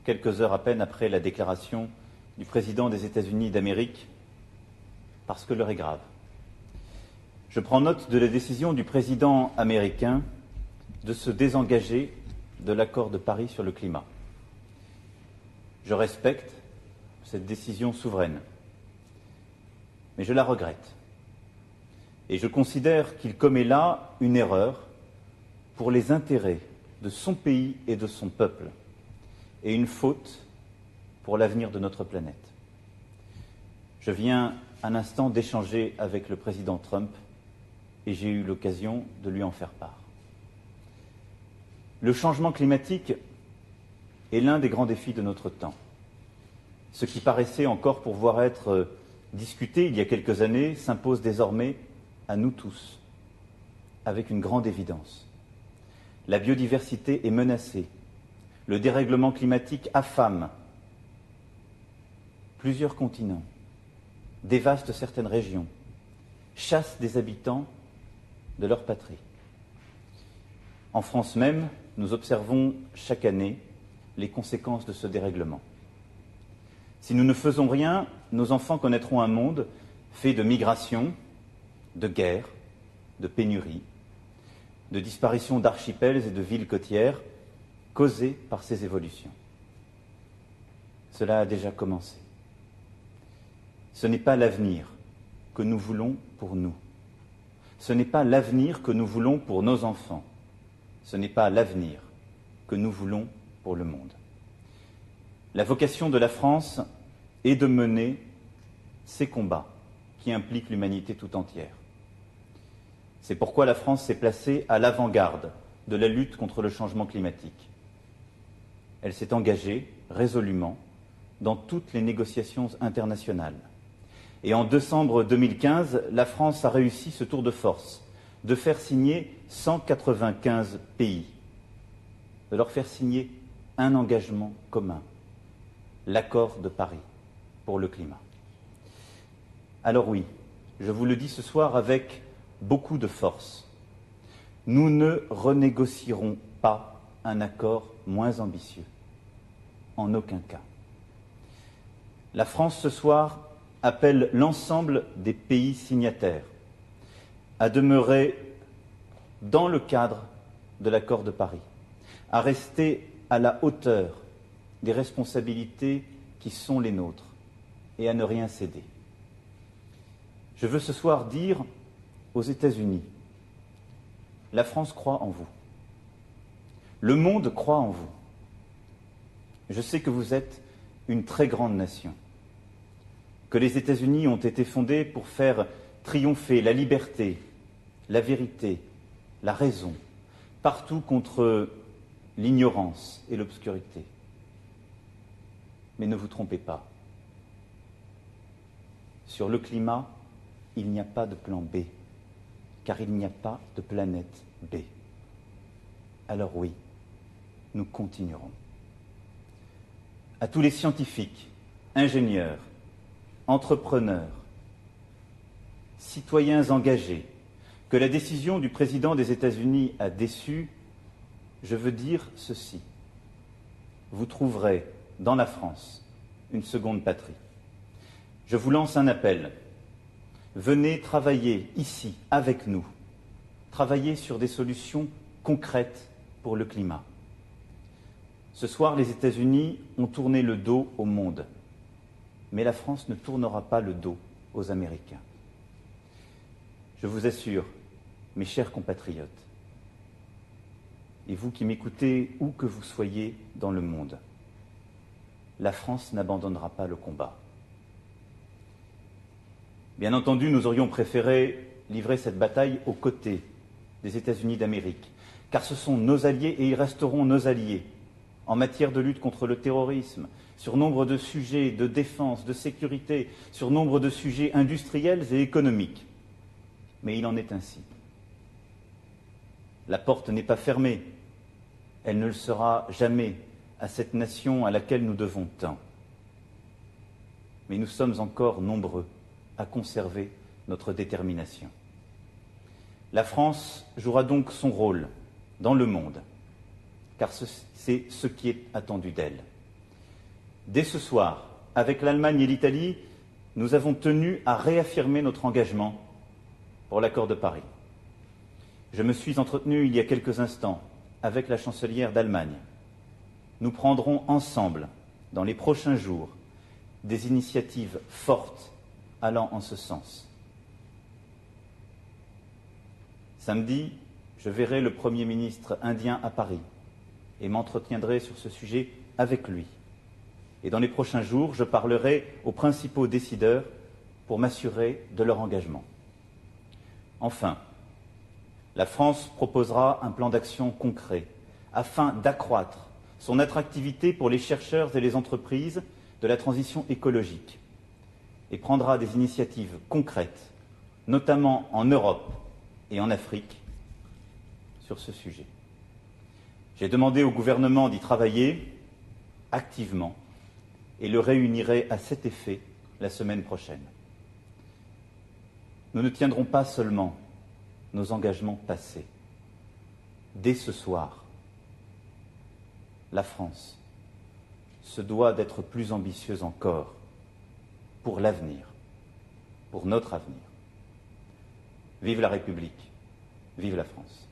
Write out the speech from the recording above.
quelques heures à peine après la déclaration du président des États-Unis d'Amérique, parce que l'heure est grave. Je prends note de la décision du président américain de se désengager de l'accord de Paris sur le climat. Je respecte cette décision souveraine, mais je la regrette. Et je considère qu'il commet là une erreur pour les intérêts de son pays et de son peuple, et une faute pour l'avenir de notre planète. Je viens un instant d'échanger avec le président Trump et j'ai eu l'occasion de lui en faire part. Le changement climatique est l'un des grands défis de notre temps. Ce qui paraissait encore pouvoir être discuté il y a quelques années s'impose désormais à nous tous, avec une grande évidence. La biodiversité est menacée, le dérèglement climatique affame plusieurs continents, dévaste certaines régions, chasse des habitants de leur patrie. En France même, nous observons chaque année les conséquences de ce dérèglement. Si nous ne faisons rien, nos enfants connaîtront un monde fait de migration, de guerres, de pénuries, de disparition d'archipels et de villes côtières causées par ces évolutions. Cela a déjà commencé. Ce n'est pas l'avenir que nous voulons pour nous. Ce n'est pas l'avenir que nous voulons pour nos enfants. Ce n'est pas l'avenir que nous voulons pour le monde. La vocation de la France est de mener ces combats qui impliquent l'humanité tout entière. C'est pourquoi la France s'est placée à l'avant-garde de la lutte contre le changement climatique. Elle s'est engagée résolument dans toutes les négociations internationales. Et en décembre 2015, la France a réussi ce tour de force, de faire signer 195 pays, de leur faire signer un engagement commun, l'accord de Paris pour le climat. Alors oui, je vous le dis ce soir avec beaucoup de force, nous ne renégocierons pas un accord moins ambitieux, en aucun cas. La France ce soir appelle l'ensemble des pays signataires à demeurer dans le cadre de l'accord de Paris, à rester à la hauteur des responsabilités qui sont les nôtres et à ne rien céder. Je veux ce soir dire aux États-Unis, la France croit en vous. Le monde croit en vous. Je sais que vous êtes une très grande nation, que les États-Unis ont été fondés pour faire triompher la liberté, la vérité, la raison, partout contre l'ignorance et l'obscurité. Mais ne vous trompez pas. Sur le climat, il n'y a pas de plan B, car il n'y a pas de planète B. Alors oui, nous continuerons. À tous les scientifiques, ingénieurs, entrepreneurs, citoyens engagés, que la décision du président des États-Unis a déçu, je veux dire ceci. Vous trouverez dans la France une seconde patrie. Je vous lance un appel. Venez travailler ici, avec nous, travailler sur des solutions concrètes pour le climat. Ce soir, les États-Unis ont tourné le dos au monde, mais la France ne tournera pas le dos aux Américains. Je vous assure, mes chers compatriotes, et vous qui m'écoutez où que vous soyez dans le monde, la France n'abandonnera pas le combat. Bien entendu, nous aurions préféré livrer cette bataille aux côtés des États-Unis d'Amérique, car ce sont nos alliés et ils resteront nos alliés en matière de lutte contre le terrorisme, sur nombre de sujets de défense, de sécurité, sur nombre de sujets industriels et économiques. Mais il en est ainsi. La porte n'est pas fermée, elle ne le sera jamais à cette nation à laquelle nous devons tant. Mais nous sommes encore nombreux à conserver notre détermination. La France jouera donc son rôle dans le monde, car c'est ce qui est attendu d'elle. Dès ce soir, avec l'Allemagne et l'Italie, nous avons tenu à réaffirmer notre engagement pour l'accord de Paris. Je me suis entretenu il y a quelques instants avec la chancelière d'Allemagne. Nous prendrons ensemble, dans les prochains jours, des initiatives fortes allant en ce sens. Samedi, je verrai le Premier ministre indien à Paris et m'entretiendrai sur ce sujet avec lui. Et dans les prochains jours, je parlerai aux principaux décideurs pour m'assurer de leur engagement. Enfin, la France proposera un plan d'action concret afin d'accroître son attractivité pour les chercheurs et les entreprises de la transition écologique et prendra des initiatives concrètes, notamment en Europe et en Afrique, sur ce sujet. J'ai demandé au gouvernement d'y travailler activement et le réunirai à cet effet la semaine prochaine. Nous ne tiendrons pas seulement nos engagements passés. Dès ce soir, la France se doit d'être plus ambitieuse encore pour l'avenir, pour notre avenir. Vive la République, vive la France.